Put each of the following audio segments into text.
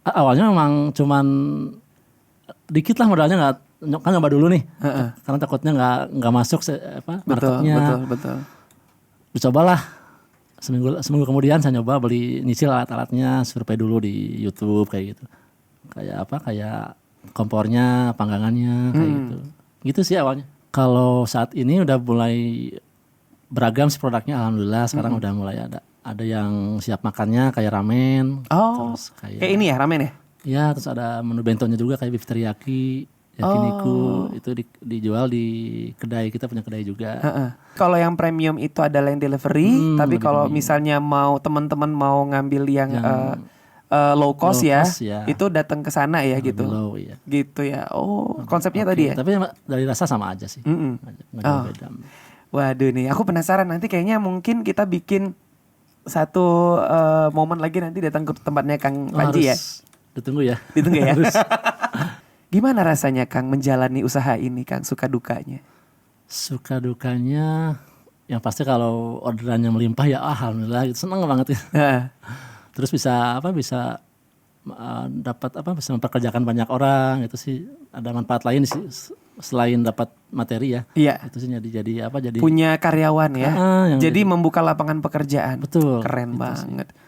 Awalnya memang cuman dikit lah modalnya, kan nyoba dulu nih. Karena takutnya nggak masuk marketnya. Betul. Dicobalah seminggu kemudian saya nyoba beli nyicil alat-alatnya, survei dulu di YouTube kayak gitu. Kayak kompornya, panggangannya kayak gitu. Gitu sih awalnya. Kalau saat ini udah mulai beragam sih produknya, alhamdulillah. Sekarang udah mulai ada yang siap makannya kayak ramen. Terus kayak ini ya ramen ya? Ya, terus ada menu bentonya juga kayak beef teriyaki, yakiniku. Itu dijual di kedai, kita punya kedai juga. Kalau yang premium itu adalah yang delivery, tapi kalau misalnya teman-teman mau ngambil yang low cost ya, itu datang ke sana ya gitu. Below, iya. Gitu ya. Konsepnya tadi ya. Tapi dari rasa sama aja sih. Nggak jauh beda. Waduh nih, aku penasaran nanti kayaknya mungkin kita bikin satu momen lagi nanti datang ke tempatnya Kang Panji ya. Ditunggu ya. Gimana rasanya Kang menjalani usaha ini Kang, suka dukanya? Suka dukanya yang pasti kalau orderannya melimpah ya alhamdulillah, senang banget ya. Terus bisa dapat bisa mempekerjakan banyak orang, itu sih ada manfaat lain sih selain dapat materi ya. Iya. Itu sih jadi punya karyawan ya. Jadi membuka lapangan pekerjaan. Betul. Keren banget. Sih.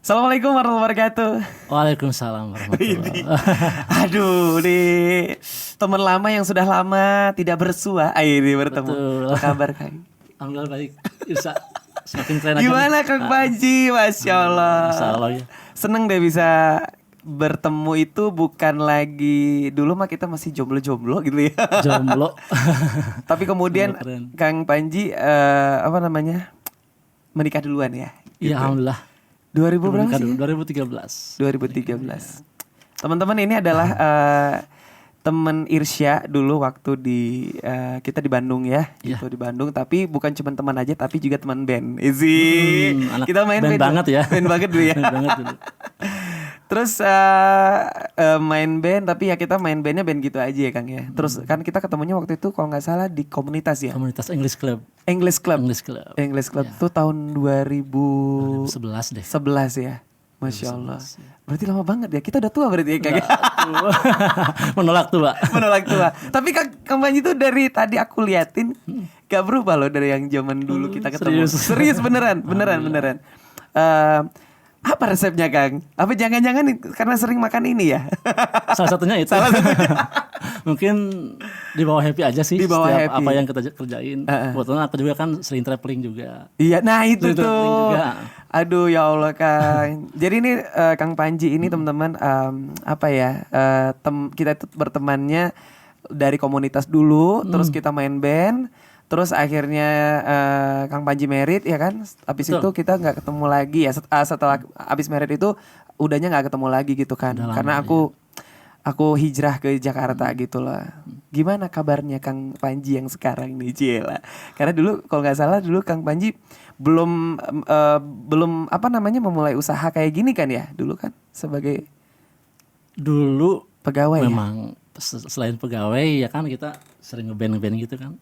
Assalamualaikum warahmatullahi wabarakatuh. Waalaikumsalam warahmatullahi wabarakatuh. Aduh nih, teman lama yang sudah lama tidak bersua, ini bertemu. Betul. Apa kabar Kang? Alhamdulillah baik. Bisa semakin keren aja. Gimana Kang Panji? Masya Allah. Masya Allah ya. Seneng deh bisa bertemu itu, bukan lagi dulu mah kita masih jomblo-jomblo gitu ya. Jomblo. Tapi kemudian Kang Panji menikah duluan ya. Iya gitu. Alhamdulillah. 2000 berapa sih? 2013. Teman-teman ini adalah teman Irsya dulu waktu kita di Bandung ya, gitu di Bandung. Tapi bukan cuma teman aja, tapi juga teman band. Kita main band banget ya. Band banget dulu ya. Band banget dulu. Terus main band, tapi ya kita main bandnya band gitu aja ya Kang ya. Terus kan kita ketemunya waktu itu kalau nggak salah di komunitas ya. Komunitas English Club. English Club ya. Itu tahun 2011 deh. 11 ya. Masya Allah. Berarti lama banget ya. Kita udah tua berarti ya Kang. Menolak tua. Tapi Kang Panji tuh dari tadi aku liatin gak berubah loh dari yang zaman dulu kita ketemu. Serius beneran. Apa resepnya Kang? Apa jangan-jangan karena sering makan ini ya? Salah satunya itu. Mungkin di bawah happy aja sih. Di bawah happy. Apa yang kita kerjain. Kebetulan aku juga kan sering traveling juga. Iya, nah itu tuh. Aduh ya Allah Kang. Jadi ini Kang Panji ini teman-teman kita itu bertemannya dari komunitas dulu, terus kita main band. Terus akhirnya Kang Panji merit ya kan. Abis itu kita gak ketemu lagi ya. Setelah abis merit itu udahnya gak ketemu lagi gitu kan. Karena aku hijrah ke Jakarta gitu lah. Gimana kabarnya Kang Panji yang sekarang nih Ciela? Karena dulu kalau gak salah dulu Kang Panji belum memulai usaha kayak gini kan ya. Dulu kan sebagai pegawai memang selain pegawai ya kan kita sering ngeband gitu kan.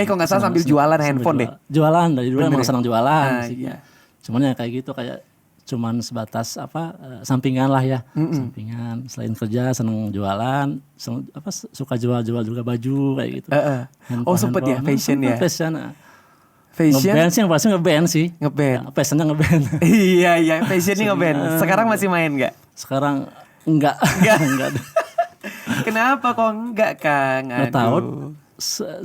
Kalau nggak salah sambil jualan handphone deh. Jualan dari dulu emang senang jualan sih. Iya. Cuman ya kayak gitu, kayak cuman sebatas sampingan lah ya. Sampingan, selain kerja senang jualan, suka jual juga baju kayak gitu. Sempet ya fashion ya. Fashion. Ngeband sih, yang pasti ngeband sih. Passionnya ngeband. Iya, fashionnya ngeband. Sekarang masih main nggak? Sekarang enggak. Kenapa kok enggak Kang? Nggak tahu.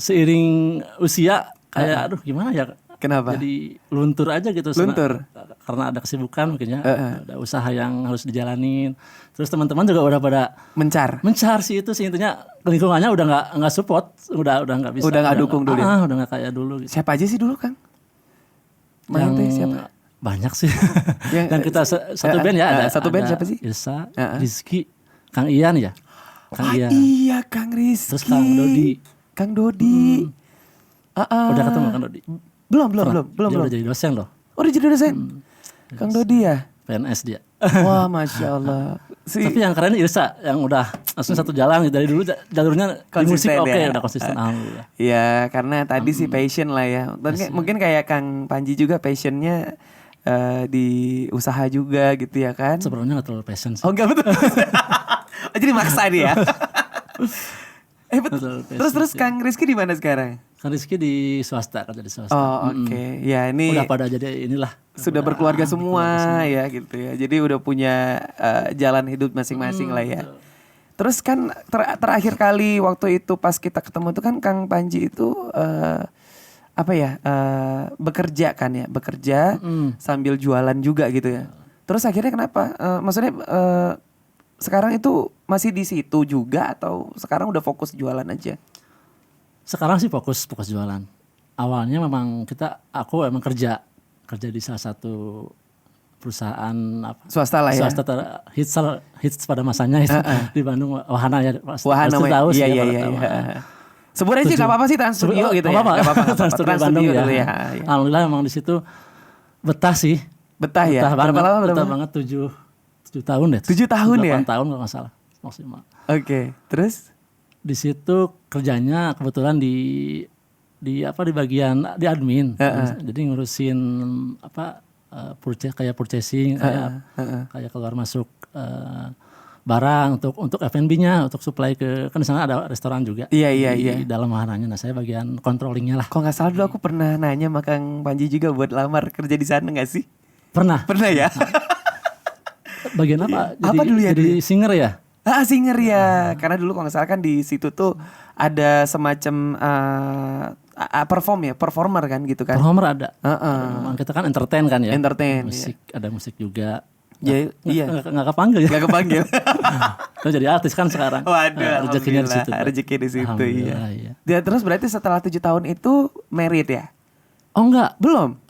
Seiring usia kayak gimana ya? Kenapa? Jadi luntur aja gitu. Luntur? Karena ada kesibukan mungkin ya. Ada usaha yang harus dijalanin. Terus teman-teman juga udah pada mencar sih, itu sih intinya. Lingkungannya udah nggak support, udah nggak bisa. Udah nggak dukung dulu ya? Udah nggak kayak dulu gitu. Siapa aja sih dulu Kang? Siapa? Banyak sih. Yang kita satu band ya ada. Satu band siapa sih? Irsa, Rizky, Kang Ian ya. Iya Kang Rizky. Terus Kang Dodi. Udah ketemu Kang Dodi? Belum. Dia udah jadi dosen loh. Udah jadi dosen? Kang Dodi ya? PNS dia. Wah Masya Allah. Tapi yang keren Irsa yang udah langsung satu jalan dari dulu jalurnya di musik Konsisten oke ya. udah konsisten alhamdulillah. Ya karena tadi sih passion lah ya. Mungkin kayak Kang Panji juga passionnya di usaha juga gitu ya kan. Sebenarnya nggak terlalu passion sih. Oh enggak betul. Jadi maksa dia ya. Betul, Terus Kang Rizky di mana sekarang? Kan Rizky di swasta, kerja di swasta. Oh oke. Ya ini Udah pada jadi inilah. sudah berkeluarga semua ya gitu ya. Jadi udah punya jalan hidup masing-masing lah ya. Terus kan terakhir kali waktu itu pas kita ketemu itu kan Kang Panji itu apa ya bekerja kan ya, bekerja sambil jualan juga gitu ya. Terus akhirnya kenapa? Maksudnya sekarang itu masih di situ juga atau sekarang udah fokus jualan aja? Sekarang sih fokus jualan. Awalnya memang aku emang kerja di salah satu perusahaan apa? Swasta lah ya. Swasta hits pada masanya itu di Bandung Wahana ya. Wahana pasti tahu sih iya. ya, Sebut aja nggak apa-apa sih Trans Studio gitu ya. Nggak apa-apa. Trans Studio Bandung ya. dulu ya. Alhamdulillah memang di situ betah sih. Betah ya. Berapa lama? Betah berapa? banget 7 tahun deh. 7 tahun ya? 8 tahun kalau nggak salah maksimal. Oke, terus? Di situ kerjanya kebetulan di bagian di admin. Jadi ngurusin apa purchasing kayak keluar masuk barang untuk F&B-nya, untuk supply kan di sana ada restoran juga. Iya. Di dalam wahananya. Nah, saya bagian controllingnya lah. Kok nggak salah dulu aku pernah nanya sama Kang Panji juga buat lamar kerja di sana nggak sih? Pernah ya? bagian apa? Apa dulu ya? Jadi singer ya? Singer ya. Karena dulu kalau nggak salah kan di situ tuh ada semacam performer kan gitu kan. Performer ada. Memang kita kan entertain kan ya. Entertain. Musik, ada musik juga. Ya, iya. Nggak kepanggil ya. Nggak kepanggil. Terus jadi artis kan sekarang. Waduh, rezekinya di situ. Rezeki di situ iya. Iya. Terus berarti setelah 7 tahun itu married ya? Oh enggak, Belum.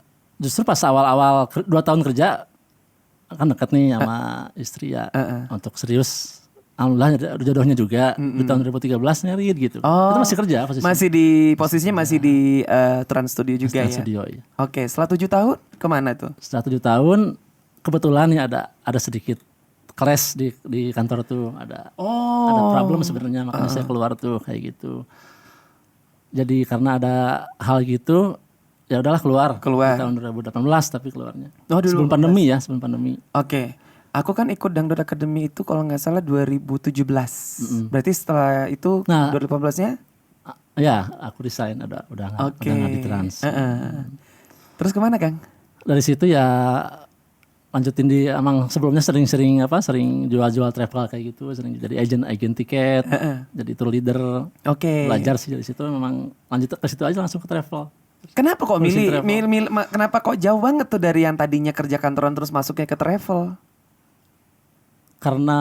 justru pas awal-awal 2 tahun kerja kan deket nih sama istri ya untuk serius. Alhamdulillah ada jodohnya juga di tahun 2013 married gitu. Oh, itu masih kerja posisinya. Posisinya masih di Trans Studio juga Trans ya. Studio, iya. Oke, setelah 7 tahun kemana tuh? Setelah 7 tahun kebetulan ya ada sedikit crash di kantor tuh ada problem sebenarnya makanya saya keluar tuh kayak gitu. Jadi karena ada hal gitu ya udahlah keluar. Di tahun 2018 tapi keluarnya. Sebelum pandemi. Oke. Aku kan ikut Dangdut Academy itu kalau nggak salah 2017. Berarti setelah itu 2018-nya? Ya, aku resign udah nggak di Trans. Terus kemana Kang? Dari situ ya lanjutin emang sebelumnya sering jual travel kayak gitu, sering jadi agen tiket, jadi tour leader. Oke. Belajar sih dari situ memang lanjut ke situ aja langsung ke travel. Kenapa kok kenapa kok jauh banget tuh dari yang tadinya kerja kantoran terus masuknya ke travel? Karena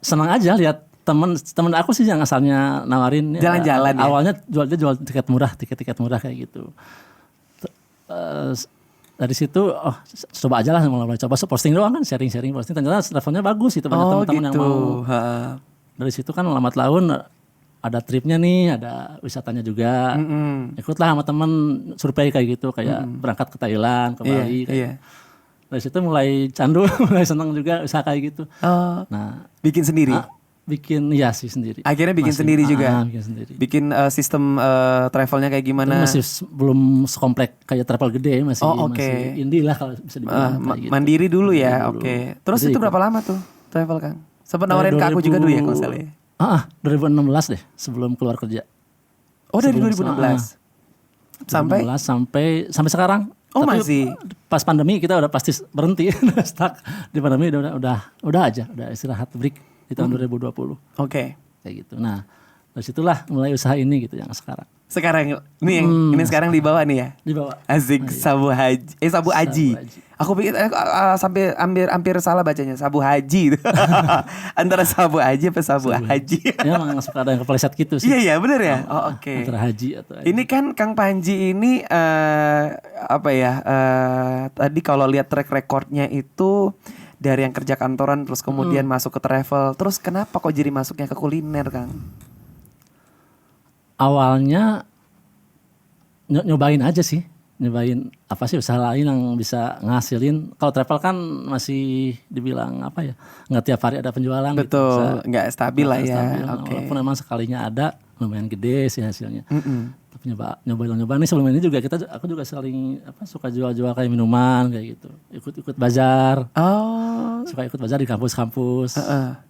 senang aja lihat temen aku sih yang asalnya nawarin jalan-jalan ya. Awalnya jual tiket murah kayak gitu. Dari situ coba aja lah mulai coba posting doang kan sharing posting ternyata travelnya bagus itu banyak teman-teman yang mau. Dari situ kan lambat laun ada tripnya nih, ada wisatanya juga. Ikutlah sama temen survei kayak gitu kayak berangkat ke Thailand, ke Bali kayak. Dari situ mulai candu, mulai senang juga usaha kayak gitu. Nah, bikin sendiri? Bikin sih sendiri. Akhirnya bikin sendiri juga? Bikin sendiri. Bikin sistem travelnya kayak gimana? Masih belum sekomplek kayak travel gede, masih indie lah kalau bisa dibilang. Gitu. Mandiri dulu ya, oke. Terus jadi itu berapa lama tuh travel Kang? Sempat nawarin ke aku juga dulu ya kalau salah ya? 2016 deh sebelum keluar kerja. Oh dari 2016? Sampai sekarang. Oh tapi masih pas pandemi kita udah pasti berhenti stuck di pandemi udah istirahat break di tahun 2020. Oke. Kayak gitu. Nah, dari situlah mulai usaha ini gitu yang sekarang. Sekarang ini sekarang dibawa nih ya? Dibawa. Asik Sabu Aji. Aku pikir sampai hampir salah bacanya Sabu Haji. Antara Sabu Aji apa Sabu Haji? Ya memang suka ada yang kepleset gitu sih. Iya benar ya. Oke. Antara Haji atau Haji. Ini kan Kang Panji ini tadi kalau lihat track recordnya itu dari yang kerja kantoran terus kemudian masuk ke travel. Terus kenapa kok jadi masuknya ke kuliner Kang? Awalnya nyobain aja sih nyobain apa sih usaha lain yang bisa ngasilin. Kalau travel kan masih dibilang apa ya, nggak tiap hari ada penjualan. Betul, gitu. nggak stabil lah ya. Stabil. Oke. Walaupun memang sekalinya ada lumayan gede sih hasilnya. Tapi nyoba nih sebelum ini juga aku juga sering suka jual-jual kayak minuman kayak gitu. Ikut bazar. Oh, Suka ikut bazar di kampus-kampus.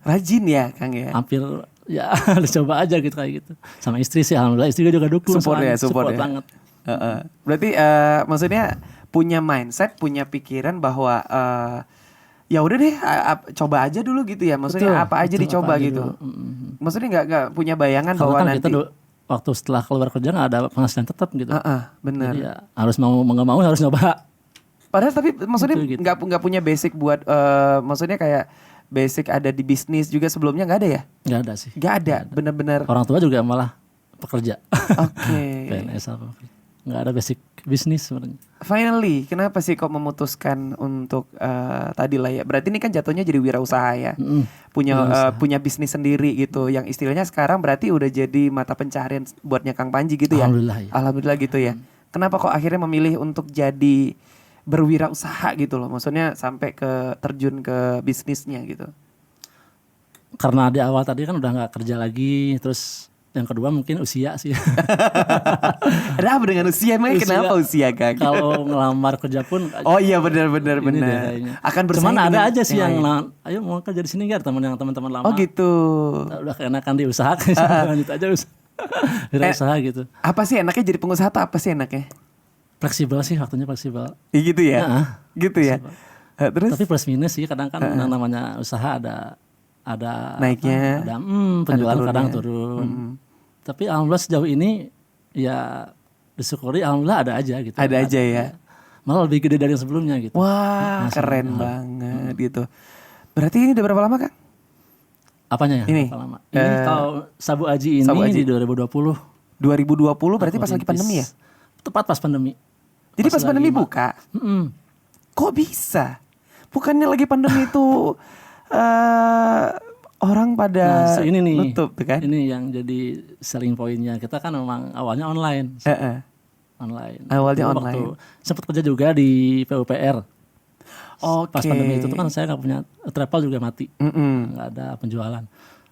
rajin ya Kang ya. Hampir ya dicoba aja gitu kayak gitu. Sama istri sih alhamdulillah istri juga dukung. Support ya. banget. Berarti maksudnya punya mindset, punya pikiran bahwa ya udah deh coba aja dulu gitu ya. Maksudnya Betul, apa aja betul, dicoba apa aja gitu. dulu. Maksudnya nggak punya bayangan Karena bahwa kan nanti. kita waktu setelah keluar kerja nggak ada penghasilan tetap gitu. Benar. Jadi ya harus mau nggak mau harus nyoba. Padahal tapi maksudnya Gitu. nggak punya basic buat maksudnya kayak basic ada di bisnis juga sebelumnya nggak ada ya? Nggak ada sih. Nggak ada, benar-benar. Orang tua juga malah pekerja. Oke. PNS apa. Nggak ada basic bisnis sebenarnya. Finally, kenapa sih kok memutuskan untuk tadi lah ya? Berarti ini kan jatuhnya jadi wirausaha ya, punya bisnis sendiri gitu. Yang istilahnya sekarang berarti udah jadi mata pencaharian buatnya Kang Panji gitu ya? Alhamdulillah ya. Alhamdulillah gitu ya. Kenapa kok akhirnya memilih untuk jadi berwirausaha gitu loh? Maksudnya sampai ke terjun ke bisnisnya gitu. Karena di awal tadi kan udah nggak kerja lagi, terus yang kedua mungkin usia sih. Ada apa dengan usia? Emang kenapa usia Kang? Kalau ngelamar kerja pun. Oh iya benar. Ini deh kayaknya. Akan bersaing. Cuman ada dengan aja sih yang lain. ayo mau kerja di sini nggak teman-teman lama. Oh gitu. Udah keenakan di usaha lanjut aja usaha gitu. Apa sih enaknya jadi pengusaha tuh apa sih enaknya? Fleksibel sih, waktunya fleksibel. Gitu ya. Gitu ya. Terus Tapi plus minus sih kadang kan namanya usaha ada naiknya, ada penjualan ada kadang turunnya. turun. Tapi alhamdulillah sejauh ini ya disyukuri alhamdulillah ada aja gitu. Ada aja ya. Malah lebih gede dari yang sebelumnya gitu. Wah, keren banget gitu. Berarti ini udah berapa lama Kang? Apanya ya? Ini, Berapa lama? Ini kalau Sabu Aji ini Sabu Aji. di 2020. 2020 berarti pas Aku lagi pandemi ya? Tepat pas pandemi. Jadi pas pandemi lagi buka? Mm-mm. Kok bisa? Bukannya lagi pandemi itu orang pada Ini nih, nutup tuh kan? ini yang jadi selling pointnya. Kita kan memang awalnya online. Online. Awalnya Dulu online. Waktu sempat kerja juga di PUPR. Oke. Pas pandemi itu kan saya nggak punya travel juga mati, Mm-mm. nggak ada penjualan.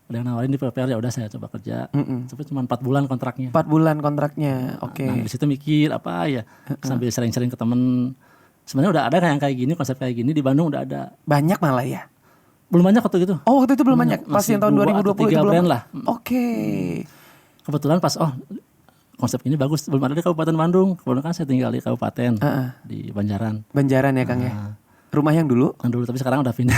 Ada yang nawarin di PUPR ya udah saya coba kerja. Tapi cuma 4 bulan kontraknya. 4 bulan kontraknya. Oke. Nah di situ mikir apa ya, sambil sering-sering ke temen. Sebenarnya udah ada yang kayak gini, konsep kayak gini di Bandung udah ada. Banyak malah ya? Belum banyak waktu itu. Oh waktu itu belum banyak. Pas Masih yang tahun 2 atau 2020 itu 3 belum. brand lah. Oke. Kebetulan pas konsep ini bagus, belum ada di Kabupaten Bandung. Kebetulan kan saya tinggal di Kabupaten di Banjaran. Banjaran ya Kang ya. Rumah yang dulu? Yang dulu tapi sekarang udah pindah.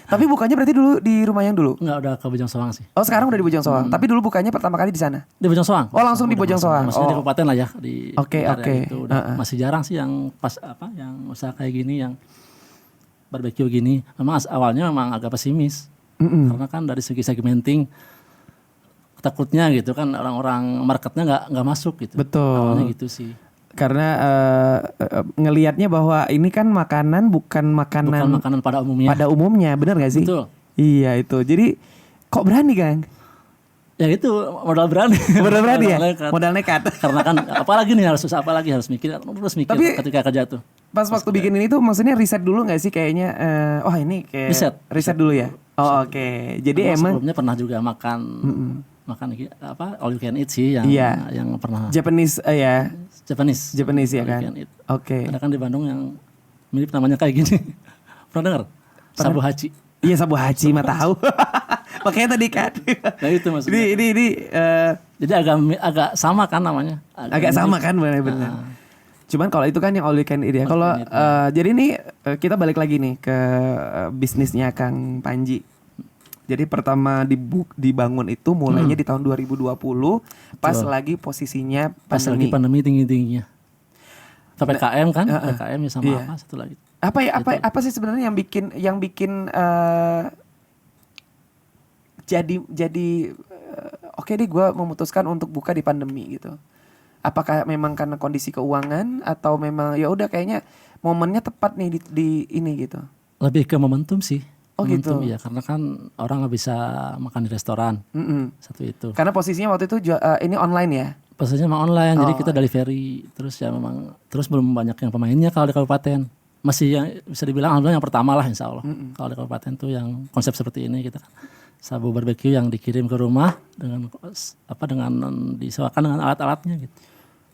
Tapi bukannya berarti dulu di rumah yang dulu? Enggak, udah ke Bojong Soang sih. Oh sekarang udah di Bojong Soang. Tapi dulu bukannya pertama kali di sana? Di Bojong Soang. Oh langsung di Bojong Soang. Maksudnya di Oh. Kabupaten lah ya di Oke, area oke. itu udah masih jarang sih yang pas yang usaha kayak gini yang barbecue gini. Memang awalnya memang agak pesimis. Karena kan dari segi segmenting takutnya gitu kan orang-orang marketnya nggak masuk gitu. Betul. Awalnya gitu sih. Karena ngelihatnya bahwa ini kan makanan bukan makanan Bukan makanan pada umumnya. pada umumnya, benar gak sih? Betul. Iya itu. Jadi kok berani Kang? Ya itu modal berani. Modal berani ya? nekat. Modal nekat. Karena kan apalagi nih harus mikir Tapi- ketika kerja tuh. Pas waktu bikin ini tuh maksudnya riset dulu gak sih kayaknya? Ini kayak riset dulu ya. Oh oke. Jadi Karena emang sebelumnya pernah juga makan all you can eat sih yang Iya. yang pernah Japanese ya. Japanese Japanese ya all you kan? can eat. Oke. Ada kan di Bandung yang mirip namanya kayak gini. Pernah dengar? Sabu Haji. Iya Sabu Haji mah tahu. Makanya tadi kan. Nah itu maksudnya. Ini Jadi agak sama kan namanya. agak sama kan benar-benar. Cuman kalau itu kan yang all you can eat ya. Kalau jadi nih kita balik lagi nih ke bisnisnya Kang Panji. Jadi pertama dibangun itu mulainya di tahun 2020 pas lagi posisinya Pas lagi pandemi. pandemi tinggi-tingginya. PPKM kan? PPKM ya sama apa satu lagi. Apa sih sebenarnya yang bikin jadi oke deh gue memutuskan untuk buka di pandemi gitu. Apakah memang karena kondisi keuangan atau memang ya udah kayaknya momennya tepat nih di ini gitu. Lebih ke momentum sih. Oh Momentum, gitu. ya karena kan orang nggak bisa makan di restoran. Satu itu. Karena posisinya waktu itu ini online ya. Pesannya memang online, jadi kita delivery. Terus ya memang terus belum banyak yang pemainnya kalau di kabupaten. Masih yang bisa dibilang alhamdulillah yang pertama lah insya Allah. Kalau di kabupaten tuh yang konsep seperti ini kita kan sabu barbeque yang dikirim ke rumah dengan disewakan dengan alat-alatnya gitu.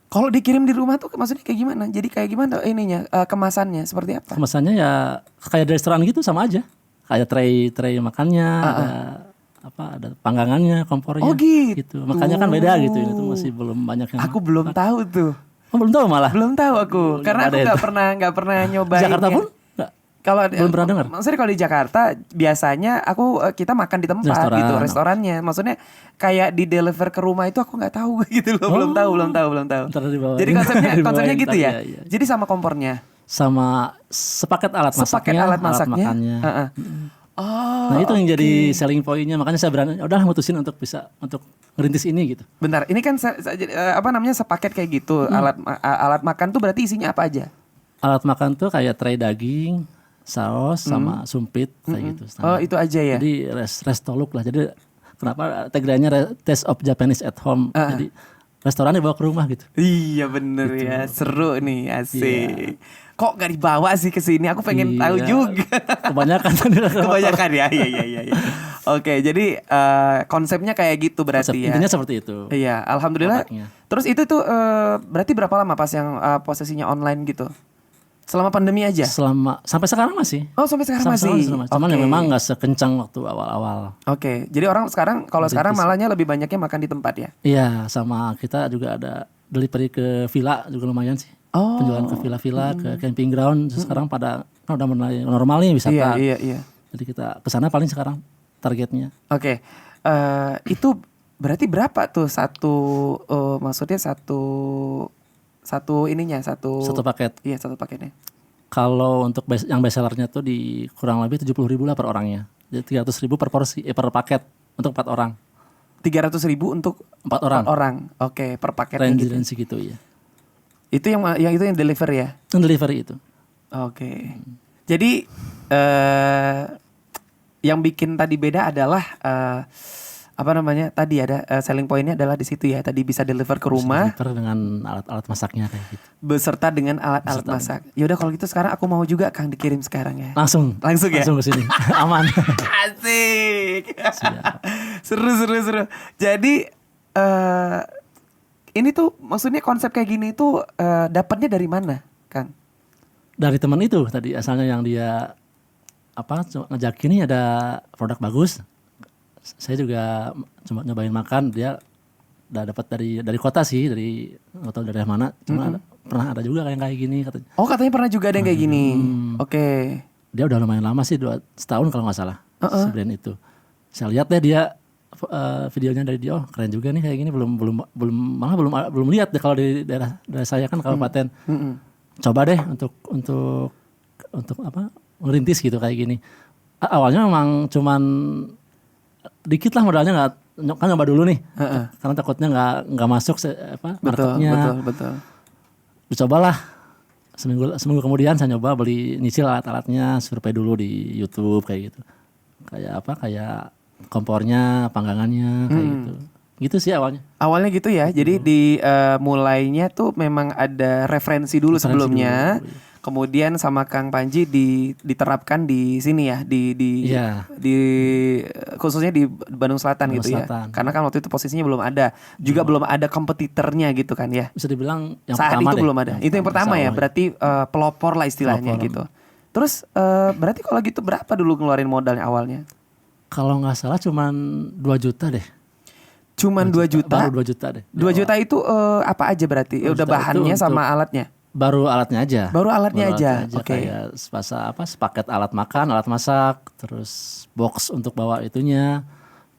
Kalau dikirim di rumah tuh maksudnya kayak gimana? Jadi kayak gimana ininya kemasannya seperti apa? Kemasannya ya kayak di restoran gitu sama aja. Kayak tray makannya, ada panggangannya, kompornya. Oh gitu. Makanya kan beda gitu. Ini tuh masih belum banyak yang. Aku belum tahu tuh. Oh, belum tahu malah. Belum tahu aku. Karena aku nggak pernah nyobain. Jakarta pun kalau belum pernah dengar. Maksudnya kalau di Jakarta biasanya kita makan di tempat gitu, restorannya. Maksudnya kayak di deliver ke rumah itu aku nggak tahu gitu loh. Belum tahu. Jadi konsepnya gitu ya. Iya. Jadi sama kompornya. Sama sepaket alat masaknya. Oh, nah itu yang jadi selling point-nya, makanya saya berani udah mutusin untuk ngerintis ini gitu. Bentar, ini kan sepaket kayak gitu. Alat makan tuh berarti isinya apa aja? Alat makan tuh kayak tray daging, saus sama sumpit kayak gitu. Oh, itu aja ya. Jadi resto look lah. Jadi kenapa tagline-nya Taste of Japanese at Home. Jadi restoran dibawa ke rumah gitu. Iya bener gitu. Ya, seru nih, asik. Iya. Kok gak dibawa sih ke sini? Aku pengen tahu juga. Kebanyakan ya. Iya. Oke, jadi konsepnya kayak gitu berarti ya. Intinya seperti itu. Iya, alhamdulillah. Produknya. Terus itu tuh berarti berapa lama pas yang posisinya online gitu? Selama pandemi aja? Sampai sekarang masih. Oh, sampai sekarang masih. Cuman ya memang gak sekencang waktu awal-awal. Oke, jadi orang sekarang malahnya lebih banyaknya makan di tempat ya? Iya, sama kita juga ada delivery ke villa juga lumayan sih. Penjualan ke villa-villa, ke camping ground. Sekarang udah mulai normal nih wisata. Iya. Jadi kita kesana paling sekarang targetnya. Oke, itu berarti berapa tuh maksudnya satu paket. Iya, satu paketnya. Kalau untuk yang best sellernya tuh di kurang lebih 70.000 lah per orangnya. Jadi 300.000 per porsi, per paket untuk 4 orang. 300.000 untuk 4 orang. Oke, per paketnya range gitu ya. Itu yang deliver ya? Yang delivery itu. Oke. Jadi yang bikin tadi beda adalah tadi ada selling point-nya adalah di situ ya. Tadi bisa deliver ke rumah. Deliver dengan alat-alat masaknya kayak gitu. Beserta dengan alat-alat masak. Ya udah kalau gitu sekarang aku mau juga Kang dikirim sekarang ya. Langsung ya. Langsung ke sini. Aman. Asik. Seru. Jadi ini tuh maksudnya konsep kayak gini tuh dapatnya dari mana, Kang? Dari teman itu tadi asalnya yang dia ngajak ini ada produk bagus. Saya juga cuma nyobain makan, dia udah dapat dari kota sih, nggak tahu dari mana. Cuma pernah ada juga kayak gini katanya. Oh, katanya pernah juga ada yang kayak gini. Oke. Dia udah lumayan lama sih, 2 tahun kalau nggak salah. Si brand itu. Saya lihat deh dia videonya dari dia, keren juga nih kayak gini. Belum lihat deh kalau di daerah saya kan kabupaten. Coba deh untuk ngerintis gitu kayak gini. Awalnya memang cuman dikit lah modalnya, kan nyoba dulu nih. Karena takutnya nggak masuk marketnya. Betul. Dicobalah seminggu kemudian saya nyoba nyicil alat-alatnya, survei dulu di YouTube kayak gitu. Kayak kompornya, panggangannya kayak gitu. Gitu sih awalnya. Awalnya gitu ya. Jadi mulainya tuh memang ada referensi dulu sebelumnya. Dulu. Kemudian sama Kang Panji diterapkan di sini ya, di khususnya di Bandung Selatan gitu ya. Karena kan waktu itu posisinya belum ada, juga belum ada kompetitornya gitu kan ya. Bisa dibilang yang saat pertama itu belum ada. Itu yang pertama ya, berarti pelopor lah istilahnya gitu. Terus berarti kalau gitu berapa dulu ngeluarin modalnya awalnya? Kalau nggak salah cuman 2 juta deh. Cuman 2 juta? Baru 2 juta deh. 2 juta itu apa aja berarti? Udah bahannya sama alatnya? Baru alatnya aja. Baru alatnya aja. Oke. Kayak sepaket alat makan, alat masak, terus box untuk bawa itunya,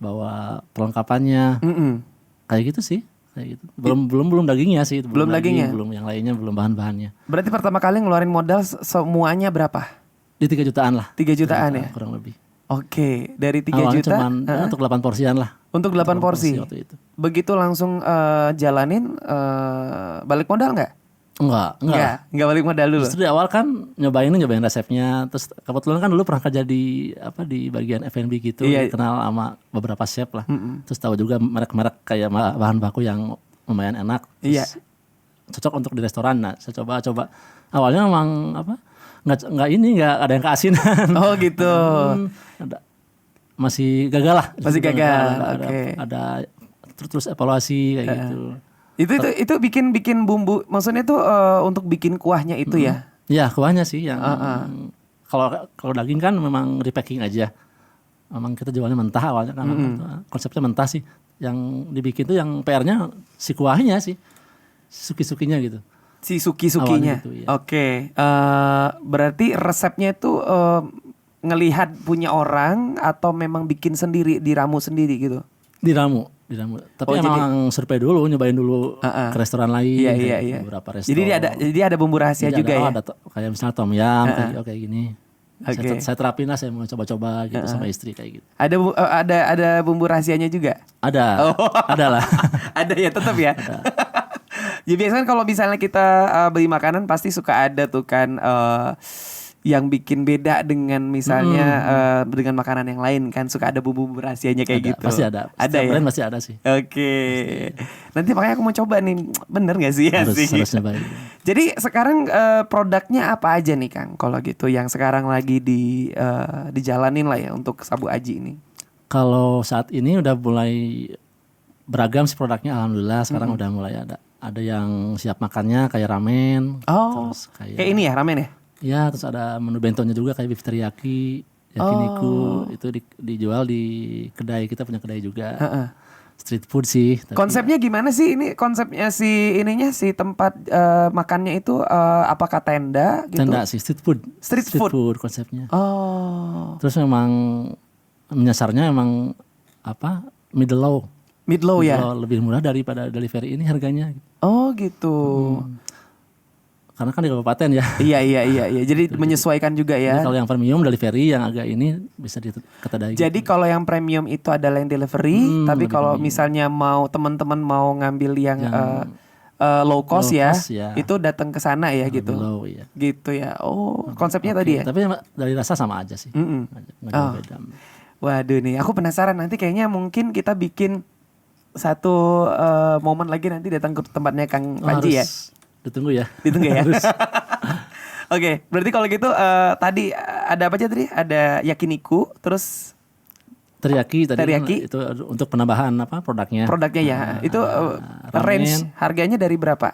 bawa perlengkapannya. Kayak gitu sih. Kayak gitu. Belum dagingnya sih. Belum dagingnya. Belum yang lainnya, belum bahan-bahannya. Berarti pertama kali ngeluarin modal semuanya berapa? Di 3 jutaan lah. 3 jutaan ya? Kurang lebih. Oke, dari 3 awalnya juta cuman untuk 8 porsian lah. Untuk 8 porsi waktu itu. Begitu langsung jalanin balik modal nggak? Enggak balik modal dulu. Justru di awal kan nyobain resepnya. Terus kebetulan kan dulu pernah kerja di bagian F&B gitu. Kenal sama beberapa chef lah. Terus tahu juga merek-merek kayak bahan baku yang lumayan enak. Iya. Terus cocok untuk di restoran. Nah, saya coba awalnya memang apa? Nggak ada yang keasinan. Oh gitu. Ada masih gagal lah. Masih gagal. Ada, Oke. ada terus evaluasi kayak gitu. Itu bikin bumbu, maksudnya tuh untuk bikin kuahnya itu ya. Ya, kuahnya sih yang kalau daging kan memang repacking aja. Memang kita jualnya mentah awalnya kan. Konsepnya mentah sih. Yang dibikin tuh yang PR-nya si kuahnya sih. Suki-sukinya gitu. Si suki-sukinya. Awalnya gitu, ya. Oke. Berarti resepnya itu ngelihat punya orang atau memang bikin sendiri, diramu sendiri gitu. Diramu. Tapi Oh, emang survei dulu, nyobain dulu ke restoran lain. Iya. Beberapa restoran. Jadi ada bumbu rahasia juga ya. Ada kayak misalnya tom yum kayak gini. Oke. Saya terapin lah, saya mau coba-coba gitu sama istri kayak gitu. Ada bumbu rahasianya juga. Ada. Ada lah. Ada ya, tetap ya. Ya biasanya kan kalau misalnya kita beli makanan pasti suka ada tuh kan yang bikin beda dengan misalnya dengan makanan yang lain kan, suka ada bumbu rahasianya kayak gitu. Pasti ada. Ada Setiap ya. brand pasti ada sih. Oke. Nanti makanya aku mau coba nih, bener nggak sih? Harus Asik. nyobain. Jadi sekarang produknya apa aja nih Kang? Kalau gitu yang sekarang lagi dijalanin lah ya untuk Sabu Aji ini. Kalau saat ini udah mulai beragam sih produknya, alhamdulillah. Sekarang udah mulai ada yang siap makannya kayak ramen. Oh, Terus kayak ini ya ramen ya? ya, terus ada menu bentonya juga kayak beef teriyaki, yakiniku. Itu dijual di kedai, kita punya kedai juga. Street food sih. Konsepnya gimana sih ini? Konsepnya si tempat makannya itu apakah tenda gitu? Tenda sih, street food. Street food konsepnya. Oh, Terus memang menyasarnya memang apa? Middle low. mid-low ya? Lebih murah daripada delivery ini harganya. Oh gitu. Karena kan di kabupaten ya. Iya. Jadi menyesuaikan juga Jadi ya. kalau yang premium delivery yang agak ini bisa di kedai. Jadi kalau yang premium itu adalah yang delivery, tapi kalau misalnya misalnya mau ngambil yang low cost ya, itu datang ke sana ya gitu. Low, ya. Gitu ya. Oh, konsepnya tadi ya. Tapi dari rasa sama aja sih. Nggak jauh beda. Waduh nih, aku penasaran nanti kayaknya mungkin kita bikin satu momen lagi nanti datang ke tempatnya Kang Panji ya. Ditunggu ya. Ditunggu ya. Oke, berarti kalau gitu tadi ada apa aja tadi? Ada yakiniku, terus Teriyaki tadi teriyaki. Itu untuk penambahan produknya. Produknya ya. Itu range harganya dari berapa?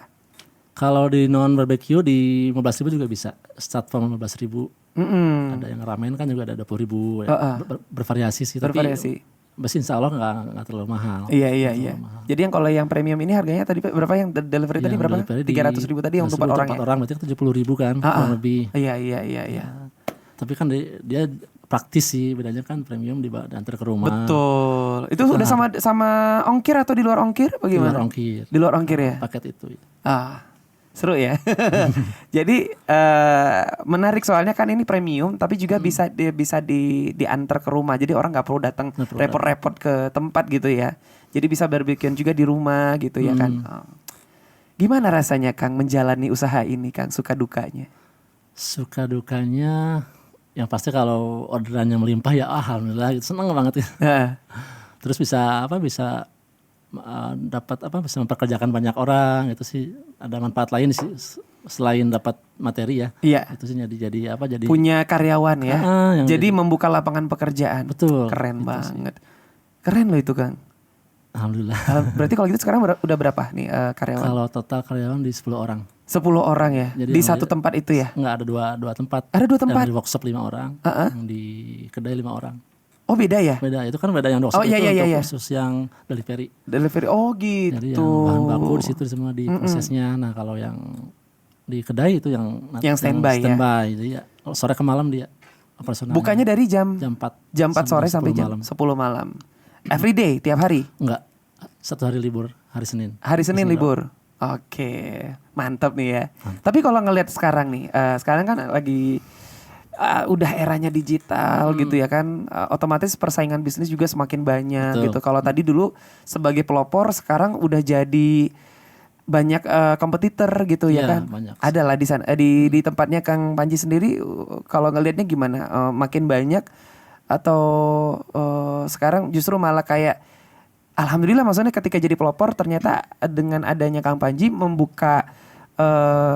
Kalau di non barbecue di 15.000 juga bisa. Start from 15.000. Ada yang ramen kan juga ada 20.000 ya. Bervariasi sih. Bervariasi. Tapi insya Allah nggak terlalu mahal. Iya. Jadi yang kalau yang premium ini harganya tadi berapa, yang delivery tadi berapa? 300.000 tadi yang untuk 4 orang ya? 4 orang berarti 70.000 kan kurang lebih. Iya. Tapi kan dia praktis sih, bedanya kan premium diantar ke rumah. Betul. Itu udah sama ongkir atau di luar ongkir? Bagaimana? Di luar ongkir. Di luar ongkir ya? Paket itu. Seru ya. Jadi menarik soalnya kan ini premium, tapi juga bisa diantar ke rumah. Jadi orang nggak perlu datang repot-repot ke tempat gitu ya. Jadi bisa barbecue juga di rumah gitu ya kan. Gimana rasanya Kang menjalani usaha ini Kang, suka dukanya? Suka dukanya yang pasti kalau orderannya melimpah ya alhamdulillah gitu, seneng banget ya. Terus bisa dapat bisa mempekerjakan banyak orang, itu sih ada manfaat lain sih selain dapat materi ya. Iya. Itu sih jadi punya karyawan ya. Jadi membuka lapangan pekerjaan. Betul. Keren banget. Keren loh itu Kang. Alhamdulillah. Berarti kalau gitu sekarang udah berapa nih karyawan? Kalau total karyawan di 10 orang. 10 orang ya. Jadi di satu tempat itu ya? Enggak, ada dua tempat. Ada 2 tempat. Yang di workshop 5 orang, yang di kedai 5 orang. Oh beda ya? Beda, itu kan beda yang workshop itu untuk khusus yang delivery. Oh gitu. Jadi yang bahan baku di situ semua di prosesnya. Nah kalau yang di kedai itu yang standby ya. Jadi ya sore ke malam dia operasional. Bukannya dari jam 4 sore sampai jam 10 malam. Everyday tiap hari? Enggak. Satu hari libur, hari Senin. Hari Senin libur. Oke, mantap nih ya. Tapi kalau ngelihat sekarang nih, sekarang kan lagi udah eranya digital gitu ya kan, otomatis persaingan bisnis juga semakin banyak. Betul. Gitu. Kalau tadi dulu sebagai pelopor, sekarang udah jadi banyak kompetitor gitu ya kan. Banyak. Ada lah di sana, di tempatnya Kang Panji sendiri, kalau ngelihatnya gimana? Makin banyak atau sekarang justru malah kayak alhamdulillah maksudnya ketika jadi pelopor ternyata dengan adanya Kang Panji membuka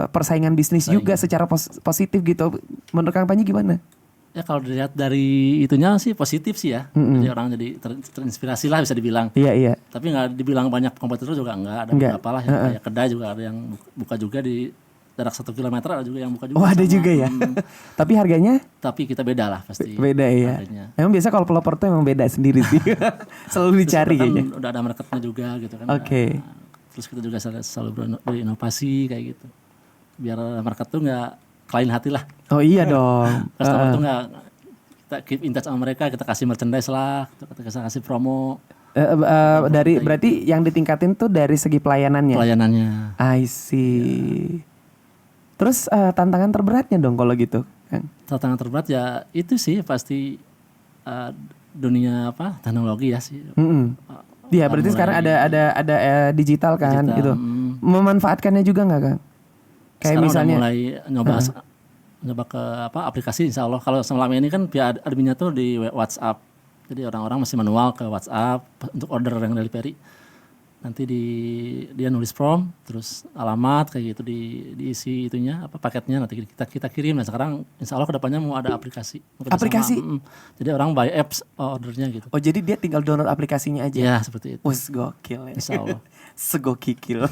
persaingan bisnis juga secara positif gitu. Menurut Kang Panji gimana? Ya kalau dilihat dari itunya sih positif sih ya. Jadi orang jadi terinspirasi lah bisa dibilang. Iya. Tapi nggak dibilang banyak kompetitor juga enggak. Ada beberapa lah yang kayak kedai juga ada yang buka juga di jarak 1 kilometer, ada juga yang buka juga. Oh ada juga ya. Tapi harganya? Tapi kita beda lah pasti. Beda ya. Harganya. Emang biasa kalau pelopor tuh emang beda sendiri sih. Selalu dicari kan kayaknya. udah ada marketnya juga gitu kan. Oke. Terus kita juga selalu berinovasi kayak gitu. Biar market tuh nggak klien hati lah. Oh iya dong. Customer tuh nggak, kita keep in touch sama mereka, kita kasih merchandise lah, kita kasih promo. Dari berarti yang ditingkatin tuh dari segi pelayanannya. Pelayanannya. I see. Terus tantangan terberatnya dong kalau gitu, Kang. Tantangan terberat ya itu sih pasti dunia teknologi ya sih. Iya berarti sekarang ada digital kan gitu. Memanfaatkannya juga nggak, Kang? Kayak sekarang misalnya udah mulai nyoba ke aplikasi, insya Allah. Kalau selama ini kan via adminnya tuh di WhatsApp. Jadi orang-orang masih manual ke WhatsApp untuk order yang delivery. Nanti dia nulis form, terus alamat kayak gitu diisi itunya paketnya, nanti kita kirim. Nah sekarang insya Allah kedepannya mau ada aplikasi. Aplikasi? Jadi orang by apps ordernya gitu. Oh jadi dia tinggal download aplikasinya aja? Ya seperti itu. Wes gokil ya. Insya Allah. Segokikil.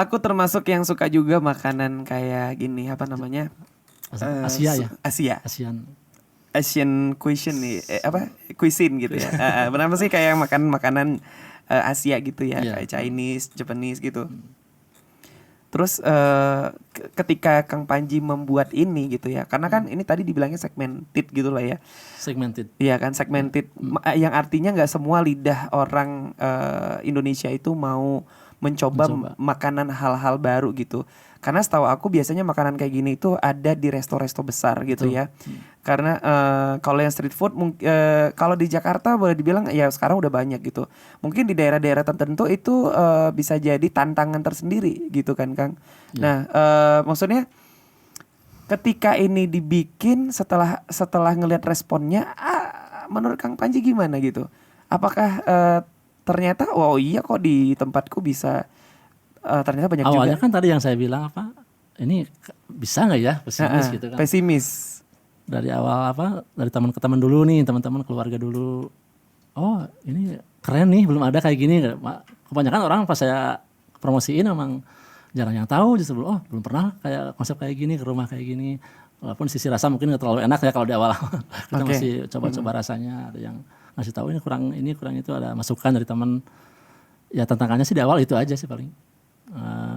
Aku termasuk yang suka juga makanan kayak gini, apa namanya? Asia ya? Asian cuisine nih, cuisine gitu ya. Benar sih kayak makanan Asia gitu ya, kayak Chinese, Japanese gitu. Terus ketika Kang Panji membuat ini gitu ya, karena kan ini tadi dibilangnya segmented gitu lah ya. Segmented. Iya kan segmented, yang artinya nggak semua lidah orang Indonesia itu mau mencoba makanan hal-hal baru gitu. Karena setahu aku biasanya makanan kayak gini itu ada di resto-resto besar gitu ya. Karena kalau yang street food kalau di Jakarta boleh dibilang ya sekarang udah banyak gitu. Mungkin di daerah-daerah tertentu itu bisa jadi tantangan tersendiri gitu kan, Kang. Nah, maksudnya ketika ini dibikin setelah ngelihat responnya, menurut Kang Panji gimana gitu? Apakah ternyata oh iya kok di tempatku bisa ternyata banyak juga. Awalnya kan tadi yang saya bilang ini bisa nggak ya pesimis gitu kan. Pesimis. Dari awal dari teman ke teman dulu nih, teman-teman keluarga dulu. Oh ini keren nih, belum ada kayak gini. Kebanyakan orang pas saya promosiin emang jarang yang tahu, justru belum pernah kayak konsep kayak gini, ke rumah kayak gini. Walaupun sisi rasa mungkin nggak terlalu enak ya kalau di awal. Kita masih coba-coba rasanya, ada yang ngasih tahu ini kurang itu, ada masukan dari teman. Ya tantangannya sih di awal itu aja sih paling.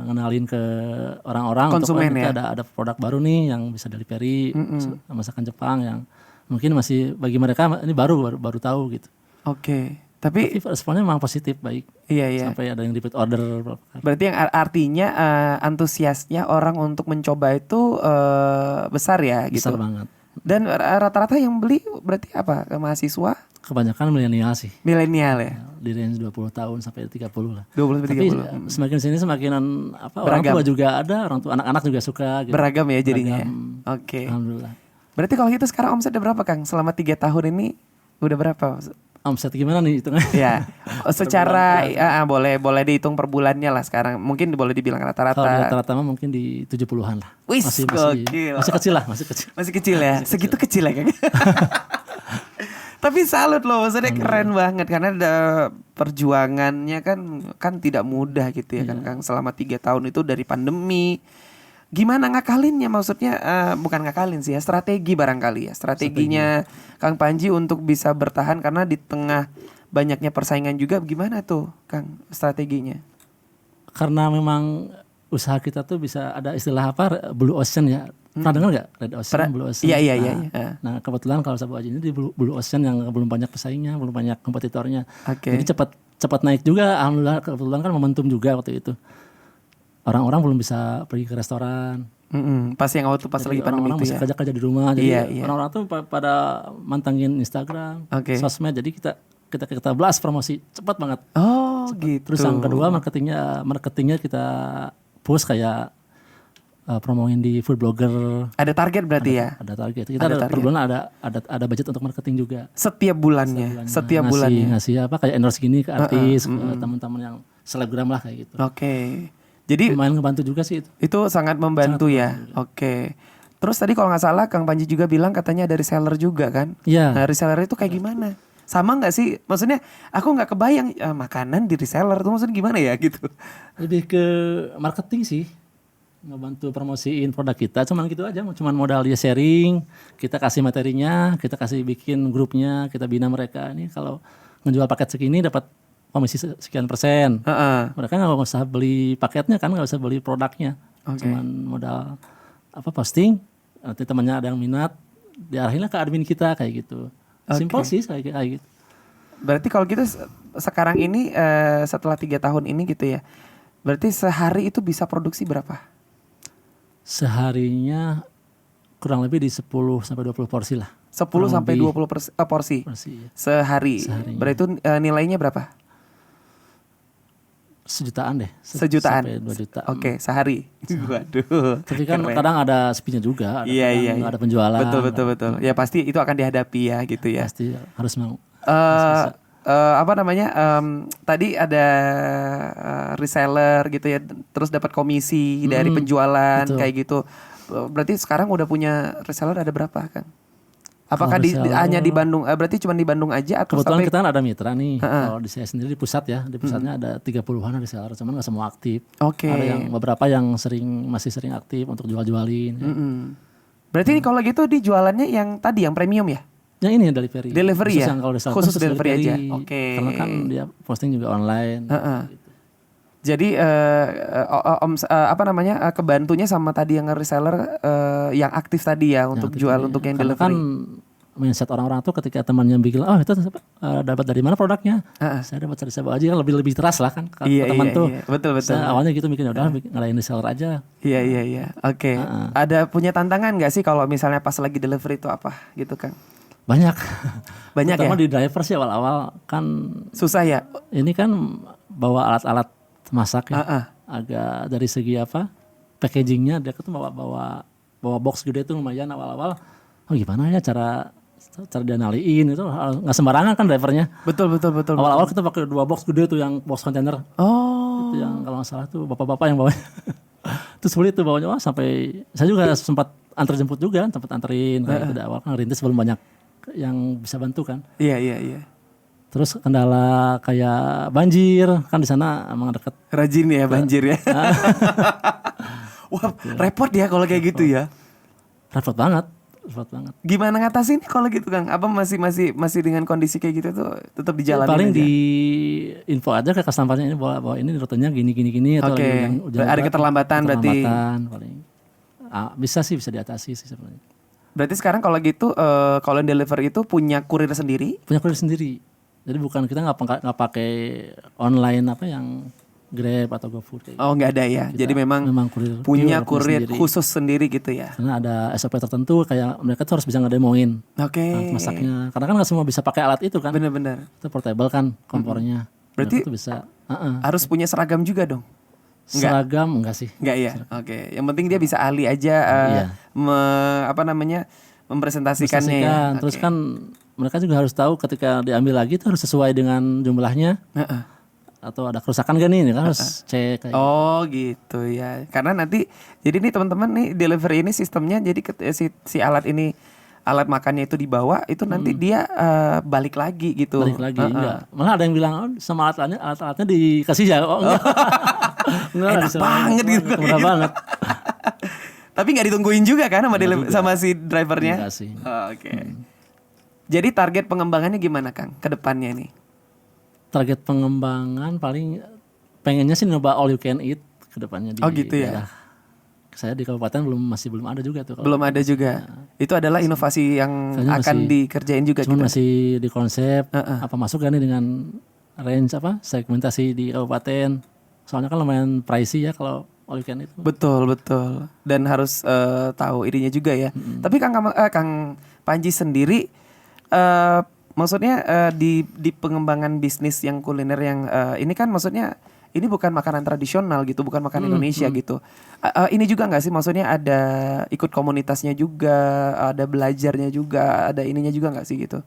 Ngenalin ke orang-orang konsumen untuk ya. Ada produk baru nih yang bisa delivery, masakan Jepang yang mungkin masih bagi mereka ini baru tahu gitu. Oke. Tapi responnya memang positif, baik. Iya. Sampai ada yang repeat order. Berarti yang artinya antusiasnya orang untuk mencoba itu besar ya gitu. Besar banget. Dan rata-rata yang beli berarti apa? Mahasiswa? Kebanyakan milenial sih. Milenial ya. Di range 20 tahun sampai 30 lah. 20 Tapi 30. semakin sini semakin orang tua juga ada, orang tua anak-anak juga suka gitu. Beragam ya jadinya. Oke. Alhamdulillah. Berarti kalau gitu sekarang omsetnya berapa, Kang? Selama 3 tahun ini udah berapa? Omset gimana nih hitungnya? Ya, secara boleh dihitung per bulannya lah sekarang. Mungkin boleh dibilang rata-rata. Kalau rata-rata mungkin di 70-an lah. Wih, masih kecil lah, masih kecil. Masih kecil ya. Segitu kecil ya, Kang. Tapi salut loh, maksudnya keren banget karena perjuangannya kan tidak mudah gitu ya kan, Kang. Selama 3 tahun itu dari pandemi. Gimana ngakalinnya, maksudnya bukan ngakalin sih ya, strategi barangkali ya. Strateginya Kang Panji untuk bisa bertahan karena di tengah banyaknya persaingan juga, gimana tuh Kang strateginya? Karena memang usaha kita tuh bisa ada istilah Blue Ocean ya. Pernah dengar nggak Red Ocean, Blue Ocean? Iya. Nah kebetulan kalau Sabu Aji ini di Blue Ocean yang belum banyak pesaingnya, belum banyak kompetitornya. Jadi cepat naik juga. Alhamdulillah kebetulan kan momentum juga waktu itu. Orang-orang belum bisa pergi ke restoran. Pas yang waktu pas lagi pandemi orang-orang itu masih kerja di rumah. Jadi iya. orang-orang tuh pada mantengin Instagram, sosmed. Jadi kita blast promosi cepat banget. Oh cepat. Gitu. Terus yang kedua marketingnya kita push kayak promoin di food blogger. Ada target berarti ya? Ada target. Kita Ada ada target. per bulan ada budget untuk marketing juga. Setiap bulannya. Setiap bulannya. Ngasih apa kayak endorse gini ke artis, ke teman-teman yang selebgram lah kayak gitu. Oke. Jadi Lumayan ngebantu juga sih itu. itu sangat membantu ya. Oke. Terus tadi kalau nggak salah Kang Panji juga bilang katanya ada reseller juga kan? Iya. Nah reseller itu kayak gimana? Sama nggak sih? Maksudnya aku nggak kebayang makanan di reseller tuh maksudnya gimana ya gitu? Lebih ke marketing sih. Ngebantu promosiin produk kita, cuman gitu aja, cuman modal dia sharing, kita kasih materinya, kita kasih bikin grupnya, kita bina mereka. Ini kalau ngejual paket segini dapat komisi sekian persen. Mereka nggak usah beli paketnya kan, nggak usah beli produknya, cuman modal apa posting, nanti temannya ada yang minat, diarahinlah ke admin kita kayak gitu. Simple sih kayak gitu. Berarti kalau gitu sekarang ini setelah 3 tahun ini gitu ya, berarti sehari itu bisa produksi berapa? Seharinya kurang lebih di 10 sampai 20 porsi lah. 10 sampai 20 porsi ya. sehari. Seharinya. Berarti itu nilainya berapa? Sejutaan deh. Sejutaan. Sampai 2 juta. Oke, sehari. Waduh. Tapi kan keren. kadang ada sepinya juga, Iya. ada penjualan. Betul. Ya pasti itu akan dihadapi ya gitu ya. Pasti harus mau. Apa namanya? Tadi ada reseller gitu ya, terus dapat komisi dari penjualan betul. kayak gitu. Berarti sekarang udah punya reseller ada berapa, Kang? Apakah Kalau hanya di Bandung? Berarti cuma di Bandung aja atau Kebetulan sampai kita kan ada mitra nih. Kalau di saya sendiri di pusat ya, di pusatnya ada 30-an reseller, cuman nggak semua aktif. Oke. Ada yang beberapa yang masih sering aktif untuk jual-jualin. Ya. Berarti kalau gitu dijualannya yang tadi yang premium ya? Yang ini delivery. Delivery Khusus ya? Yang kalau reseller Khusus delivery aja. Oke. Karena kan dia posting juga online. Gitu. Jadi apa namanya kebantunya sama tadi yang reseller yang aktif tadi ya untuk jual untuk yang Karena delivery. kan mindset orang-orang tuh ketika temannya bikin, oh itu dapat dari mana produknya? Saya dapat dari Sabah aja kan lebih teras lah kan. Iya, teman tuh. iya. Betul. Saya awalnya gitu mikir udah ngelain reseller aja. Iya. Oke. Ada punya tantangan nggak sih kalau misalnya pas lagi delivery itu apa gitu kan? Banyak. Banyak Terutama ya? di driver sih awal-awal kan Susah ya? ini kan bawa alat-alat masak ya. Agak dari segi apa? Packagingnya dia tuh bawa box gede itu lumayan awal-awal. Oh gimana ya cara dianaliin itu nggak sembarangan kan drivernya. Betul. Awal-awal kita pakai 2 box gede tuh yang box kontainer. Oh. Itu yang kalau nggak salah tuh bapak-bapak yang bawanya. Itu sulit tuh bawanya. Wah, sampai saya juga sempat antar jemput juga, sempat anterin kayak itu awal kan rintis belum banyak yang bisa bantu kan. Iya. Terus kendala kayak banjir kan di sana emang dekat. Rajin ya banjir ya. Wah, repot ya kalau kayak gitu ya. Repot banget. Gimana ngatasin kalau gitu Kang? Apa masih dengan kondisi kayak gitu tuh tetap dijalani Paling aja? di info aja ke customer-nya ini bahwa ini rutenya gini atau Oke. yang Ada keterlambatan berarti. paling. Bisa diatasi sih sebenarnya. Berarti sekarang kalau gitu kalau yang deliver itu punya kurir sendiri? Punya kurir sendiri. Jadi bukan kita nggak pakai online apa yang Grab atau GoFood kayak gitu. Oh nggak ada ya. Jadi memang kurir punya pure, kurir sendiri. khusus sendiri gitu ya. Karena ada SOP tertentu kayak mereka tuh harus bisa ngedemoin Oke. masaknya. Karena kan nggak semua bisa pakai alat itu kan. Bener-bener. Itu portable kan kompornya. Berarti itu bisa. harus punya seragam juga dong? Seragam enggak sih? Enggak ya. Oke. Yang penting dia bisa ahli aja mempresentasikannya ya. Terus kan mereka juga harus tahu ketika diambil lagi itu harus sesuai dengan jumlahnya. Atau ada kerusakan gak nih kan harus cek kayak Oh gitu ya. Karena nanti jadi nih teman-teman nih delivery ini sistemnya jadi si alat makannya itu dibawa itu nanti dia balik lagi gitu. balik lagi enggak. Malah ada yang bilang sama alat-alatnya dikasih ya. Oh enggak. Enak banget gitu. Murah banget. Tapi nggak ditungguin juga kan sama si drivernya? Enggak sih. Oke. Jadi target pengembangannya gimana Kang ke depannya nih? Target pengembangan paling pengennya sih nyoba all you can eat ke depannya di gitu ya. daerah. Saya di kabupaten masih belum ada juga tuh. Belum ada juga. Itu adalah inovasi yang Kayaknya akan dikerjain juga cuman kita. masih di konsep apa masuk gak nih dengan range segmentasi di kabupaten. Soalnya kan lumayan pricey ya kalau all you can eat. Betul. Dan harus tahu ininya juga ya. Tapi Kang Panji sendiri maksudnya di pengembangan bisnis yang kuliner yang ini kan maksudnya ini bukan makanan tradisional gitu, bukan makanan Indonesia gitu. Ini juga nggak sih, maksudnya ada ikut komunitasnya juga, ada belajarnya juga, ada ininya juga nggak sih gitu?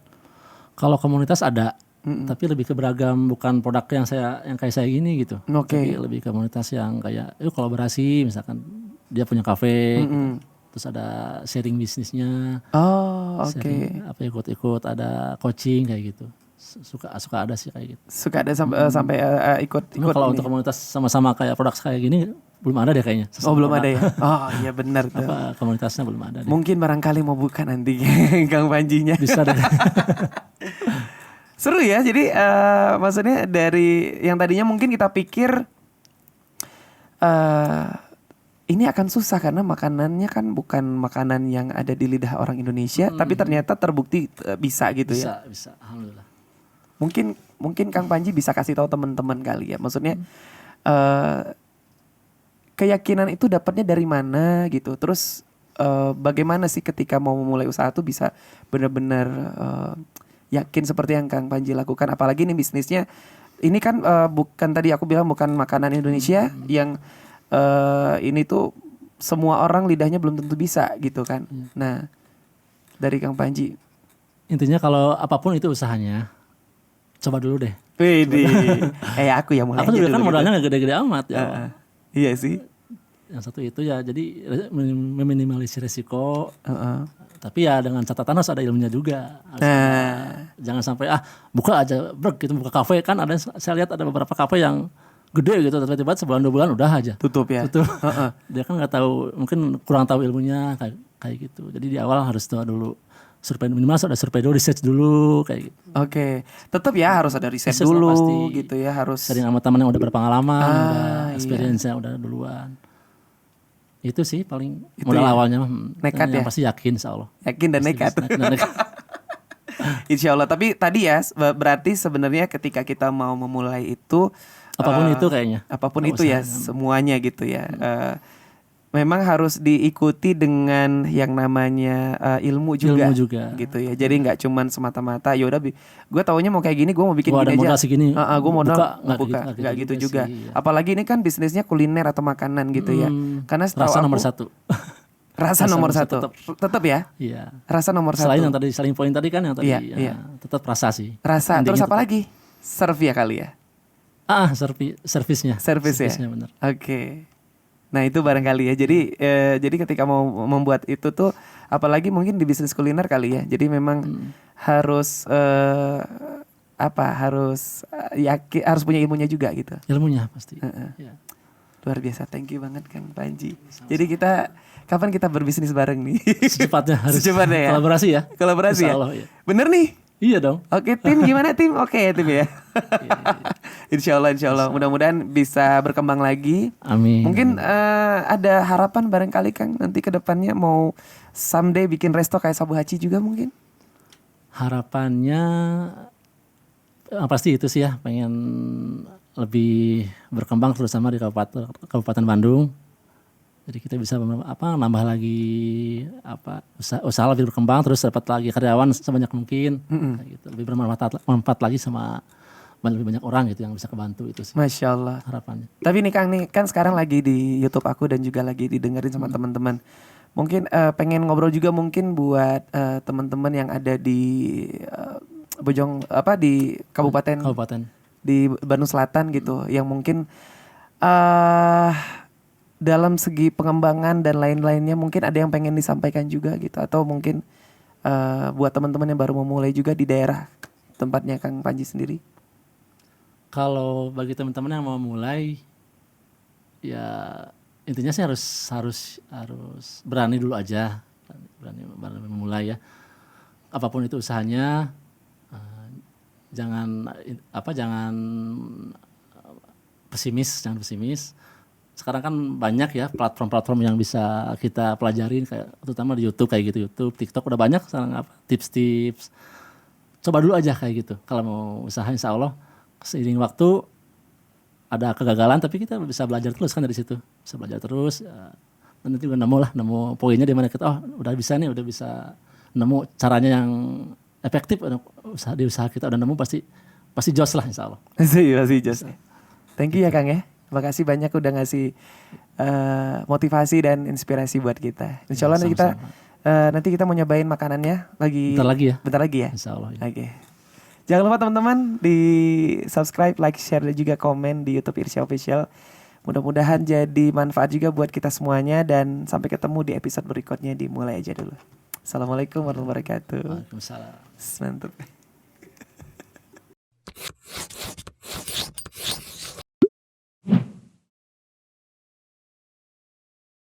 Kalau komunitas ada, tapi lebih ke beragam, bukan produk yang kayak saya gini gitu. Oke. Tapi lebih ke komunitas yang kayak yuk kolaborasi, misalkan dia punya kafe, gitu. Terus ada sharing bisnisnya, Oh, oke. sharing apa ikut-ikut, ada coaching kayak gitu. Suka ada sih kayak gitu. Suka ada sampai ikut Cuma kalau ini. untuk komunitas sama-sama kayak produk kayak gini belum ada deh kayaknya. Oh, belum ada ya? Oh iya benar tuh. Apa komunitasnya belum ada deh. Mungkin barangkali mau buka nanti Kang Panjinya. Bisa deh. Seru ya, jadi maksudnya dari yang tadinya mungkin kita pikir ini akan susah karena makanannya kan bukan makanan yang ada di lidah orang Indonesia, tapi ternyata terbukti bisa gitu ya. Bisa. Alhamdulillah. Mungkin Kang Panji bisa kasih tahu teman-teman kali ya, maksudnya keyakinan itu dapatnya dari mana gitu, terus bagaimana sih ketika mau memulai usaha tuh bisa benar-benar yakin seperti yang Kang Panji lakukan, apalagi ini bisnisnya ini kan bukan, tadi aku bilang bukan makanan Indonesia yang ini tuh semua orang lidahnya belum tentu bisa gitu kan. Nah, dari Kang Panji. Intinya kalau apapun itu usahanya, coba dulu deh. Widih. Kayak aku ya mulai Aku juga aja kan dulu modalnya gitu. nggak gede-gede amat ya. Iya sih. Yang satu itu ya, jadi meminimalisir resiko. Heeh. Tapi ya dengan catatan harus ada ilmunya juga. Jangan sampai buka aja gitu, buka kafe kan ada, saya lihat ada beberapa kafe yang gede gitu, tiba-tiba sebulan 2 bulan udah aja Tutup ya. tutup. Dia kan nggak tahu, mungkin kurang tahu ilmunya kayak gitu. Jadi di awal harus tahu dulu, survei minimal ada survei dulu, research dulu kayak gitu. Oke, tetap ya harus ada riset Research dulu pasti. gitu ya, harus. Sering sama teman yang udah berpengalaman, udah iya. experience-nya udah duluan. Itu sih paling Itu modal ya. awalnya. Nekat yang ya? pasti yakin, insya Allah. Yakin dan Pasti nekat. bisa, nekat. Insya Allah. Tapi tadi ya berarti sebenarnya ketika kita mau memulai itu Apapun itu kayaknya. apapun itu ya, semuanya gitu ya. Memang harus diikuti dengan yang namanya ilmu juga, Ilmu juga. gitu ya. Jadi nggak cuman semata-mata ya udah gue taunya mau kayak gini, gue mau bikin Gua ada gini modal aja. segini, Gue modal buka, buka, nggak gitu juga. sih, iya. Apalagi ini kan bisnisnya kuliner atau makanan gitu ya. Karena setahu Rasa aku, nomor 1. Rasa nomor satu. Tetap ya. Iya. Rasa nomor Selain satu. yang tadi selling point tadi kan, yang tadi Iya. tetap rasa sih. Rasa. Endingnya Terus apa tetap. lagi? Serve ya kali ya. Servisnya. Servisnya. Benar. Oke. Nah itu barangkali ya. Jadi ketika mau membuat itu tuh, apalagi mungkin di bisnis kuliner kali ya. Jadi memang harus harus yakin, harus punya ilmunya juga gitu. Ilmunya pasti. Ya. Luar biasa. Thank you banget Kang Panji. Jadi kapan kita berbisnis bareng nih? Secepatnya harus Secepatnya ya. kolaborasi ya. Kolaborasi Insya ya. Allah, iya. Bener nih. Iya dong. Oke tim, gimana tim? Oke ya tim ya. Insya Allah. Mudah-mudahan bisa berkembang lagi. Amin. Mungkin ada harapan barangkali Kang nanti ke depannya mau someday bikin resto kayak Sabu Haci juga mungkin? Harapannya pasti itu sih ya, pengen lebih berkembang terutama di Kabupaten Bandung. Jadi kita bisa nambah lagi usaha lebih berkembang, terus dapat lagi karyawan sebanyak mungkin, kayak gitu. Lebih bermanfaat lagi sama lebih banyak orang gitu yang bisa kebantu, itu sih Masya Allah. harapannya. Tapi nih Kang nih kan sekarang lagi di YouTube aku dan juga lagi didengerin sama teman-teman. Mungkin pengen ngobrol juga mungkin buat teman-teman yang ada di di kabupaten di Bandung Selatan gitu, yang mungkin dalam segi pengembangan dan lain-lainnya mungkin ada yang pengen disampaikan juga gitu, atau mungkin buat teman-teman yang baru memulai juga di daerah tempatnya Kang Panji sendiri. Kalau bagi teman-teman yang mau mulai, ya intinya sih harus berani dulu aja, berani memulai ya. Apapun itu usahanya, jangan pesimis. Sekarang kan banyak ya platform-platform yang bisa kita pelajarin, kayak terutama di YouTube kayak gitu, YouTube, TikTok udah banyak sekarang tips-tips. Coba dulu aja kayak gitu. Kalau mau usaha, insya Allah seiring waktu ada kegagalan, tapi kita bisa belajar terus kan dari situ. Bisa belajar terus. Nanti juga nemu poinnya di mana kita udah bisa nemu caranya yang efektif di usaha kita, udah nemu pasti jos lah insya Allah. Pasti jos. Thank you ya Kang ya. Makasih banyak udah ngasih motivasi dan inspirasi buat kita. Insya Allah nanti kita mau nyobain makanannya lagi. Bentar lagi ya. Insya Allah. Ya. Oke. Jangan lupa teman-teman di subscribe, like, share dan juga komen di YouTube Irsya Official. Mudah-mudahan jadi manfaat juga buat kita semuanya dan sampai ketemu di episode berikutnya di Mulai Aja Dulu. Assalamualaikum warahmatullahi wabarakatuh. Waalaikumsalam. Mantap.